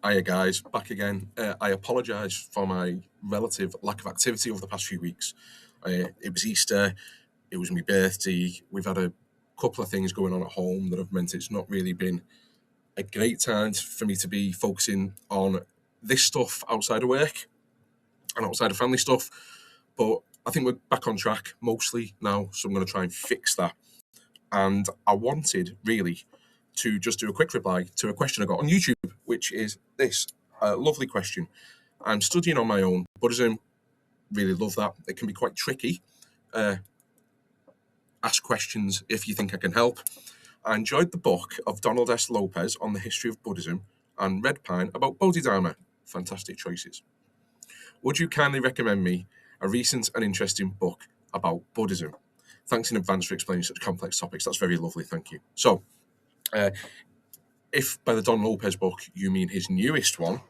Hiya guys, back again. I apologise for my relative lack of activity over the past few weeks. It was Easter, it was my birthday. We've had a couple of things going on at home that have meant it's not really been a great time for me to be focusing on this stuff outside of work and outside of family stuff. But I think we're back on track mostly now, so I'm going to try and fix that. And I wanted really to just do a quick reply to a question I got on YouTube, which is this lovely question. I'm studying on my own Buddhism, really love that. It can be quite tricky. Ask questions if you think I can help. I enjoyed the book of Donald S. Lopez on the history of Buddhism and Red Pine about Bodhidharma. Fantastic choices. Would you kindly recommend me a recent and interesting book about Buddhism? Thanks in advance for explaining such complex topics. That's very lovely, thank you. So, if by the Don Lopez book you mean his newest one,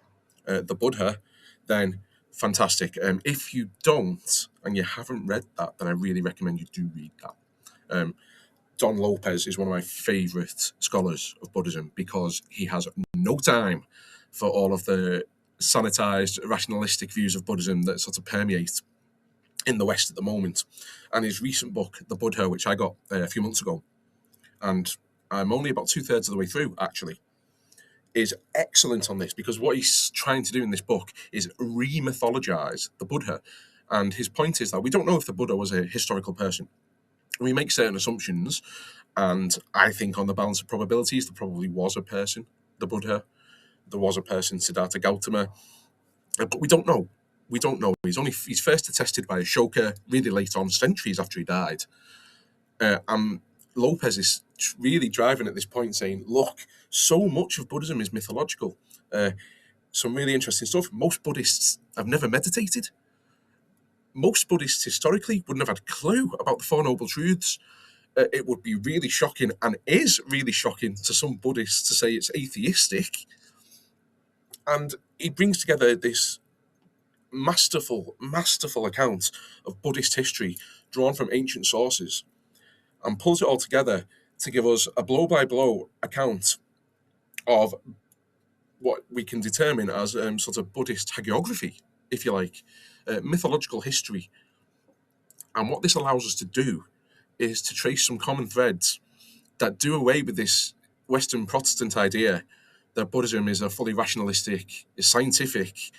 The Buddha, then fantastic. If you don't and you haven't read that, then I really recommend you do read that. Don Lopez is one of my favourite scholars of Buddhism because he has no time for all of the sanitized, rationalistic views of Buddhism that sort of permeate in the West at the moment. And his recent book, The Buddha, which I got a few months ago, and I'm only about 2/3 of the way through, actually, is excellent on this because what he's trying to do in this book is re-mythologize the Buddha. And his point is that we don't know if the Buddha was a historical person. We make certain assumptions, and I think on the balance of probabilities, there probably was a person, the Buddha. There was a person, Siddhartha Gautama, but we don't know. We don't know. He's first attested by Ashoka really late on, centuries after he died. And Lopez is really driving at this point, saying, "Look, so much of Buddhism is mythological. Some really interesting stuff. Most Buddhists have never meditated. Most Buddhists historically wouldn't have had a clue about the Four Noble Truths. It would be really shocking, and is really shocking to some Buddhists to say it's atheistic." And he brings together this masterful account of Buddhist history drawn from ancient sources and pulls it all together to give us a blow-by-blow account of what we can determine as sort of Buddhist hagiography, if you like, mythological history. And what this allows us to do is to trace some common threads that do away with this Western Protestant idea that Buddhism is a fully rationalistic, scientific,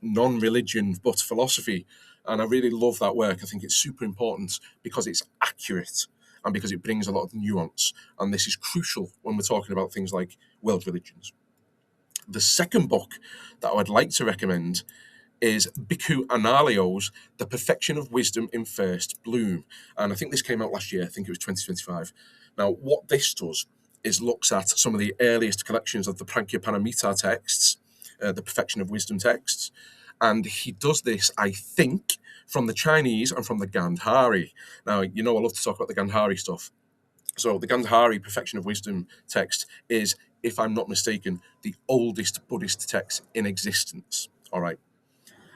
non-religion but philosophy. And I really love that work. I think it's super important because it's accurate and because it brings a lot of nuance. And this is crucial when we're talking about things like world religions. The second book that I would like to recommend is Bhikkhu Analayo's The Perfection of Wisdom in First Bloom. And I think this came out last year. I think it was 2025. Now, what this does is looks at some of the earliest collections of the Prajnaparamita texts, the Perfection of Wisdom texts. And he does this, I think, from the Chinese and from the Gandhari. Now, you know I love to talk about the Gandhari stuff. So the Gandhari Perfection of Wisdom text is, if I'm not mistaken, the oldest Buddhist text in existence. All right.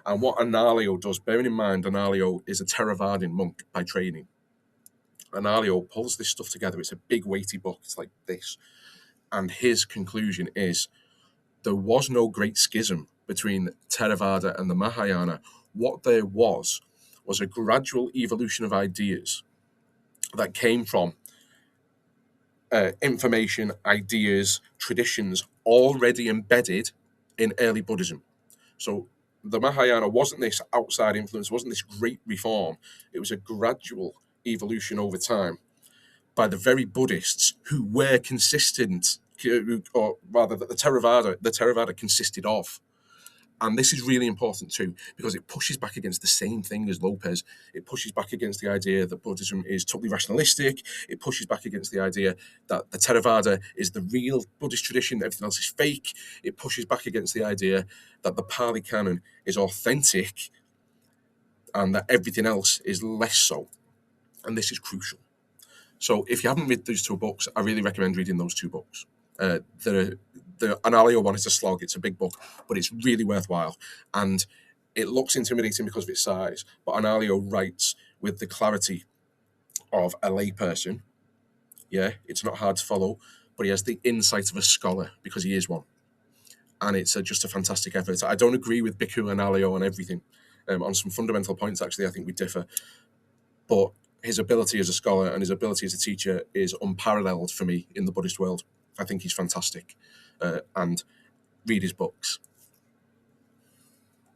And what Analayo does, bearing in mind Analayo is a Theravadan monk by training, Analayo pulls this stuff together. It's a big weighty book. It's like this. And his conclusion is there was no great schism between Theravada and the Mahayana. What there was a gradual evolution of ideas that came from information, ideas, traditions already embedded in early Buddhism. So the Mahayana wasn't this outside influence, wasn't this great reform. It was a gradual evolution over time by the very Buddhists who were consistent, or rather that the Theravada consisted of. And this is really important too, because it pushes back against the same thing as Lopez. It pushes back against the idea that Buddhism is totally rationalistic. It pushes back against the idea that the Theravada is the real Buddhist tradition, that everything else is fake. It pushes back against the idea that the Pali Canon is authentic and that everything else is less so. And this is crucial. So if you haven't read those two books, I really recommend reading those two books. The Analayo one is a slog. It's a big book, but it's really worthwhile. And it looks intimidating because of its size, but Analayo writes with the clarity of a layperson. Yeah, it's not hard to follow, but he has the insight of a scholar because he is one. and it's just a fantastic effort. I don't agree with Bhikkhu and Alio on everything. On some fundamental points, actually, I think we differ. But his ability as a scholar and his ability as a teacher is unparalleled for me in the Buddhist world. I think he's fantastic. And read his books.